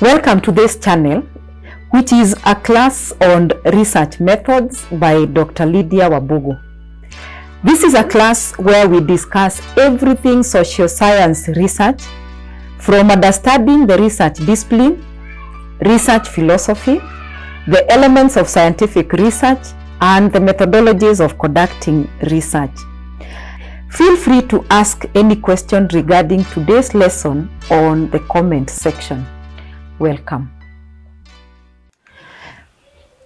Welcome to this channel, which is a class on research methods by Dr. Lydia Wabugu. This is a class where we discuss everything social science research, from understanding the research discipline, research philosophy, the elements of scientific research, and the methodologies of conducting research. Feel free to ask any question regarding today's lesson on the comment section. Welcome.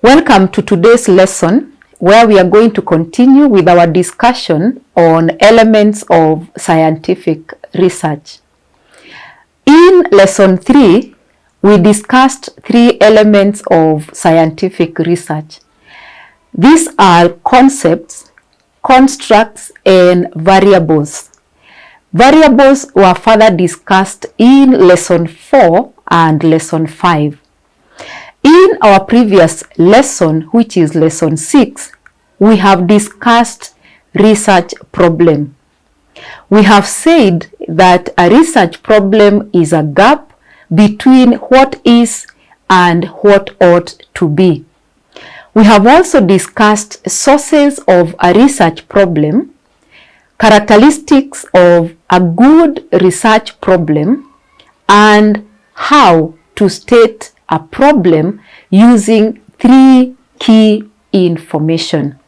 Welcome to today's lesson, where we are going to continue with our discussion on elements of scientific research. In lesson 3, we discussed 3 elements of scientific research. These are concepts, constructs, and variables. Variables were further discussed in lesson 4 and lesson 5. In our previous lesson, which is lesson 6, we have discussed research problem. We have said that a research problem is a gap between what is and what ought to be. We have also discussed sources of a research problem, characteristics of a good research problem, and how to state a problem using 3 key information.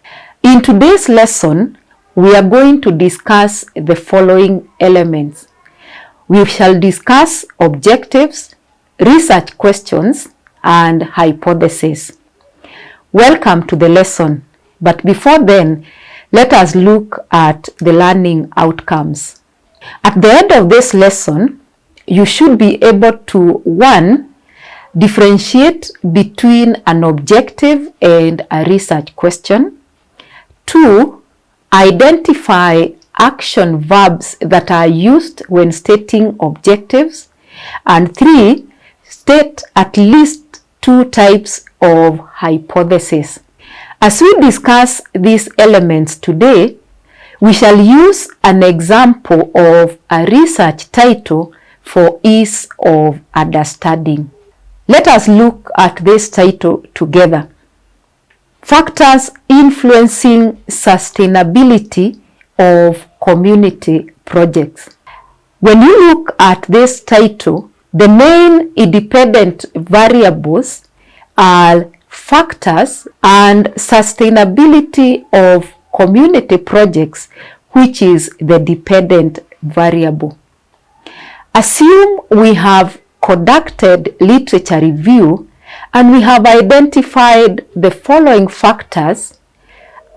In today's lesson, we are going to discuss the following elements. We shall discuss objectives, research questions, and hypotheses. Welcome to the lesson, but before then, let us look at the learning outcomes. At the end of this lesson, you should be able to 1. Differentiate between an objective and a research question. 2. Identify action verbs that are used when stating objectives. And 3. State at least 2 types of hypotheses. As we discuss these elements today, we shall use an example of a research title for ease of understanding. Let us look at this title together. Factors influencing sustainability of community projects. When you look at this title, the main independent variables are factors and sustainability of community projects, which is the dependent variable. Assume we have conducted literature review and we have identified the following factors,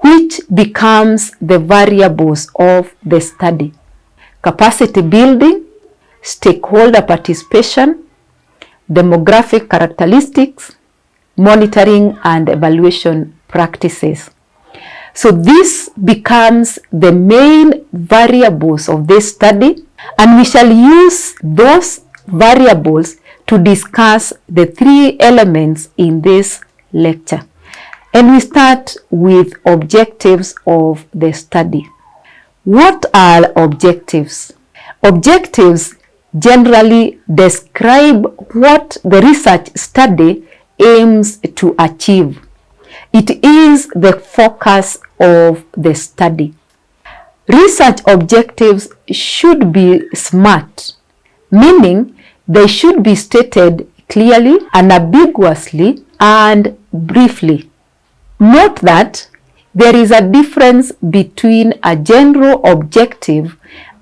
which becomes the variables of the study: capacity building, stakeholder participation, demographic characteristics, monitoring and evaluation practices. So this becomes the main variables of this study, and we shall use those variables to discuss the 3 elements in this lecture. And we start with objectives of the study. What are objectives? Objectives generally describe what the research study aims to achieve. It is the focus of the study. Research objectives should be SMART, meaning they should be stated clearly, unambiguously, and briefly. Note that there is a difference between a general objective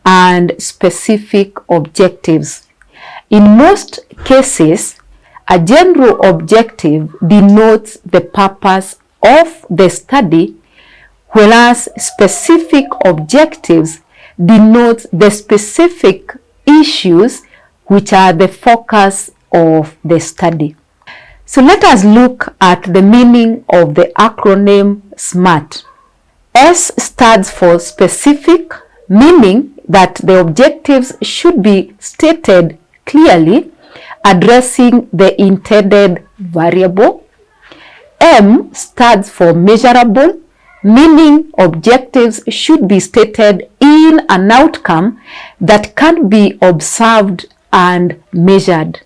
and specific objectives. In most cases, a general objective denotes the purpose of the study, whereas specific objectives denote the specific issues which are the focus of the study. So let us look at the meaning of the acronym SMART. S stands for specific, meaning that the objectives should be stated clearly, addressing the intended variable. M stands for measurable, meaning objectives should be stated in an outcome that can be observed and measured.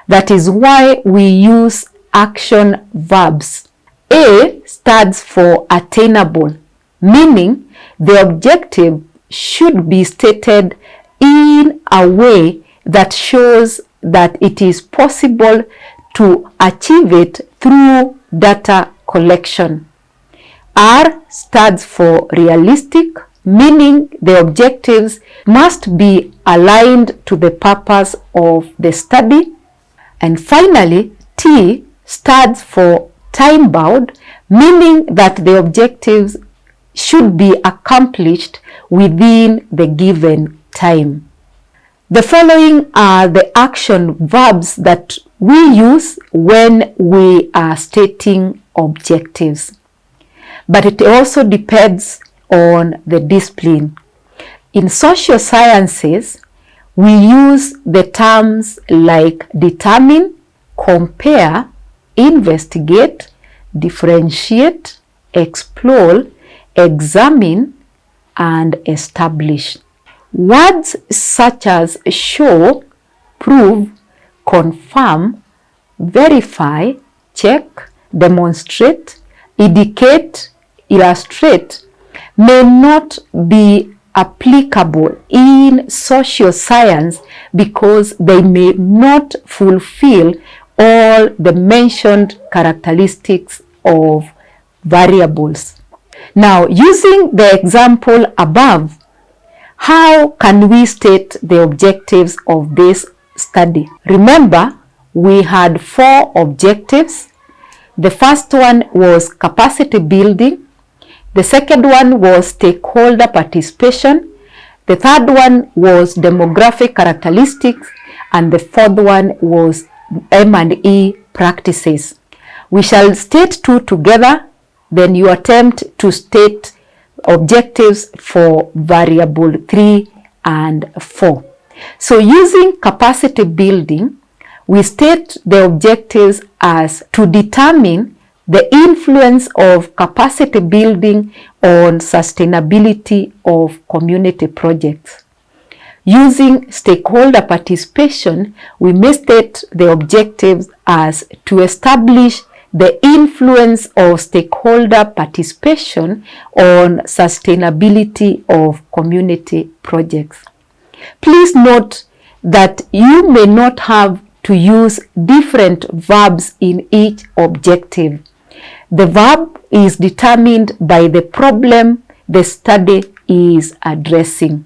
That is why we use action verbs. A stands for attainable, meaning the objective should be stated in a way that shows that it is possible to achieve it through data collection. R stands for realistic, meaning the objectives must be aligned to the purpose of the study. And finally, T stands for time-bound, meaning that the objectives should be accomplished within the given time. The following are the action verbs that we use when we are stating objectives. But it also depends on the discipline. In social sciences, we use the terms like determine, compare, investigate, differentiate, explore, examine, and establish. Words such as show, prove, confirm, verify, check, demonstrate, indicate, illustrate may not be applicable in social science because they may not fulfill all the mentioned characteristics of variables. Now, using the example above, how can we state the objectives of this study? Remember, we had 4 objectives. The first one was capacity building. The second one was stakeholder participation. The third one was demographic characteristics. And the fourth one was M&E practices. We shall state 2 together, then you attempt to state objectives for variable 3 and 4. So using capacity building, we state the objectives as to determine the influence of capacity building on sustainability of community projects. Using stakeholder participation, we may state the objectives as to establish the influence of stakeholder participation on sustainability of community projects. Please note that you may not have to use different verbs in each objective. The verb is determined by the problem the study is addressing.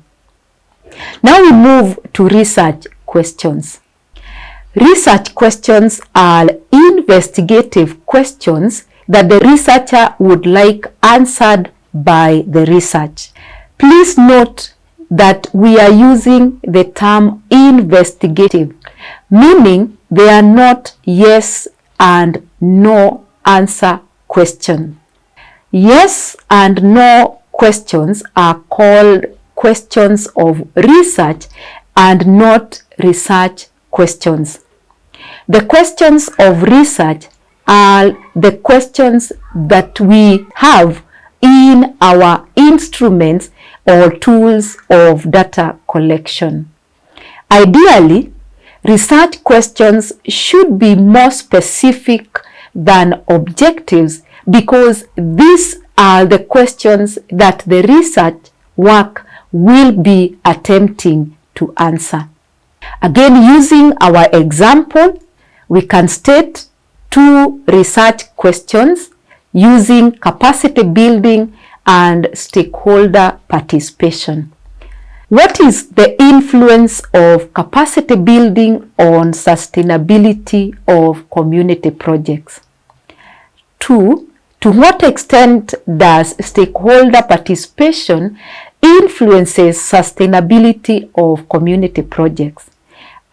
Now we move to research questions. Research questions are investigative questions that the researcher would like answered by the research. Please note that we are using the term investigative, meaning they are not yes and no answer questions. Yes and no questions are called questions of research and not research questions. The questions of research are the questions that we have in our instruments or tools of data collection. Ideally, research questions should be more specific than objectives because these are the questions that the research work will be attempting to answer. Again, using our example, we can state 2 research questions using capacity building and stakeholder participation. What is the influence of capacity building on sustainability of community projects? 2. To what extent does stakeholder participation influences sustainability of community projects?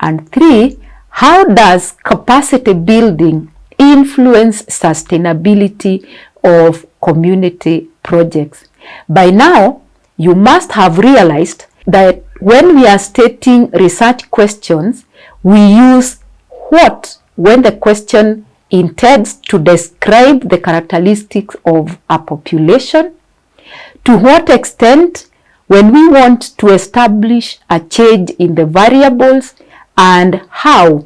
And 3. How does capacity building influence sustainability of community projects? By now, you must have realized that when we are stating research questions, we use what when the question intends to describe the characteristics of a population, to what extent when we want to establish a change in the variables, and how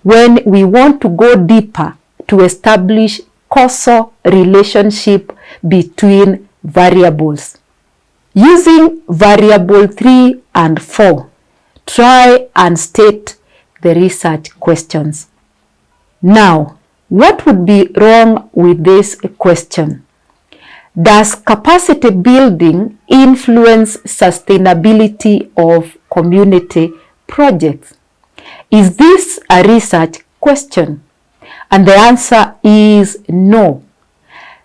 when we want to go deeper to establish causal relationship between variables. Using variable 3 and 4, try and state the research questions. Now, what would be wrong with this question? Does capacity building influence sustainability of community projects? Is this a research question? And the answer is no.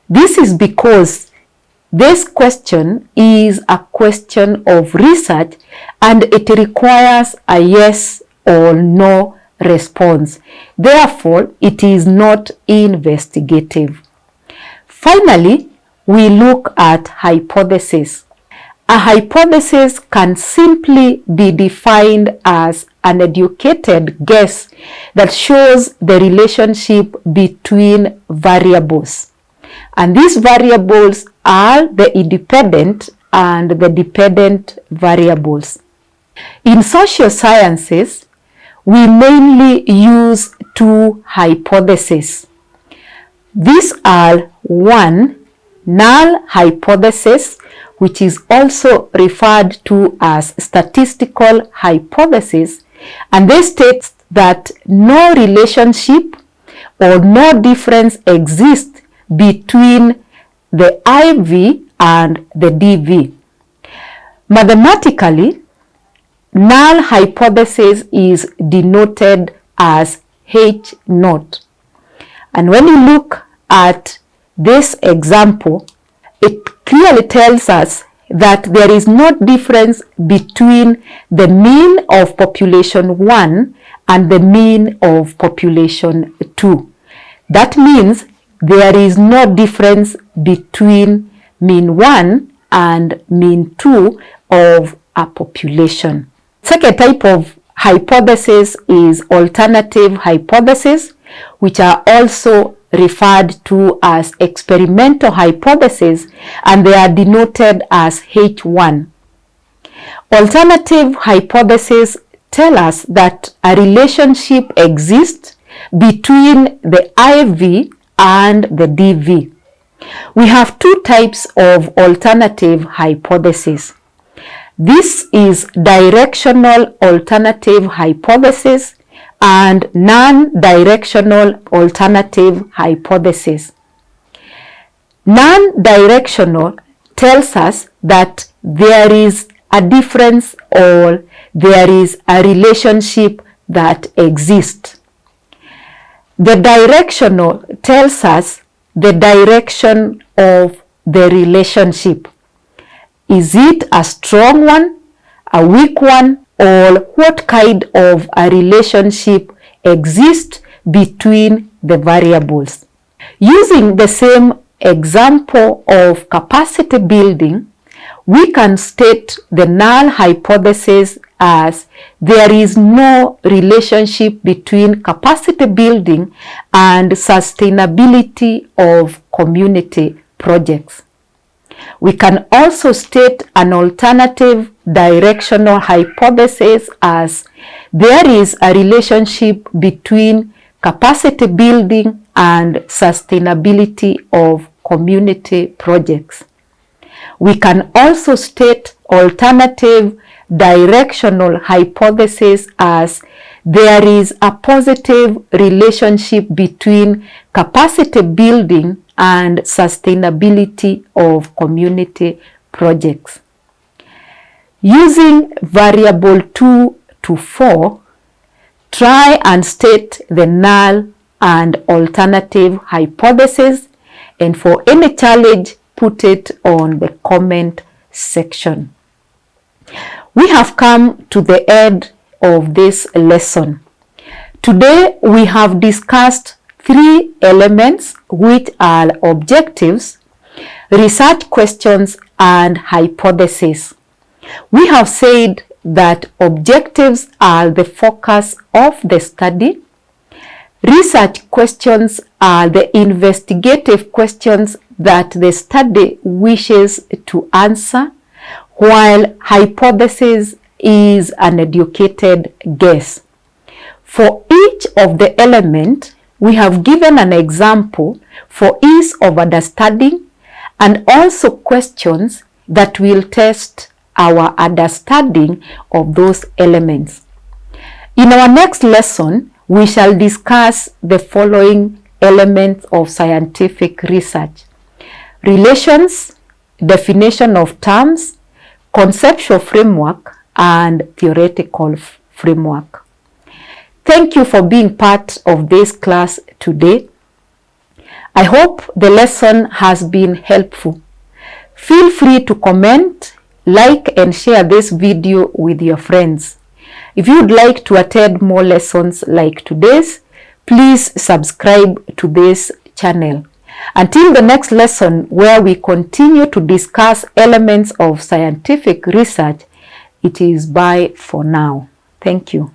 This is because this question is a question of research and it requires a yes or no response. Therefore, it is not investigative. Finally, we look at hypothesis. A hypothesis can simply be defined as an educated guess that shows the relationship between variables. And these variables are the independent and the dependent variables. In social sciences, we mainly use two hypotheses. These are one, null hypothesis, which is also referred to as statistical hypothesis, and they state that no relationship or no difference exists between the IV and the DV. Mathematically, null hypothesis is denoted as H naught. And when you look at this example, it clearly tells us that there is no difference between the mean of population 1 and the mean of population 2. That means there is no difference between mean 1 and mean 2 of a population. Second type of hypothesis is alternative hypothesis, which are also referred to as experimental hypothesis, and they are denoted as H1. Alternative hypotheses tell us that a relationship exists between the IV and the DV. We have two types of alternative hypothesis. This is directional alternative hypothesis and non-directional alternative hypothesis. Non-directional tells us that there is a difference or there is a relationship that exists. The directional tells us the direction of the relationship. Is it a strong one, a weak one, or what kind of a relationship exists between the variables? Using the same example of capacity building, we can state the null hypothesis as there is no relationship between capacity building and sustainability of community projects. We can also state an alternative directional hypothesis as there is a relationship between capacity building and sustainability of community projects. We can also state alternative directional hypothesis as there is a positive relationship between capacity building and sustainability of community projects. Using variable 2 to 4, try and state the null and alternative hypothesis, and for any challenge, put it on the comment section. We have come to the end of this lesson. Today we have discussed 3 elements, which are objectives, research questions, and hypotheses. We have said that objectives are the focus of the study. Research questions are the investigative questions that the study wishes to answer, while hypothesis is an educated guess. For each of the element, we have given an example for ease of understanding and also questions that will test our understanding of those elements. In our next lesson, we shall discuss the following elements of scientific research: relations, definition of terms, conceptual framework, and theoretical framework. Thank you for being part of this class today. I hope the lesson has been helpful. Feel free to comment, like, and share this video with your friends. If you'd like to attend more lessons like today's, please subscribe to this channel. Until the next lesson, where we continue to discuss elements of scientific research, it is bye for now. Thank you.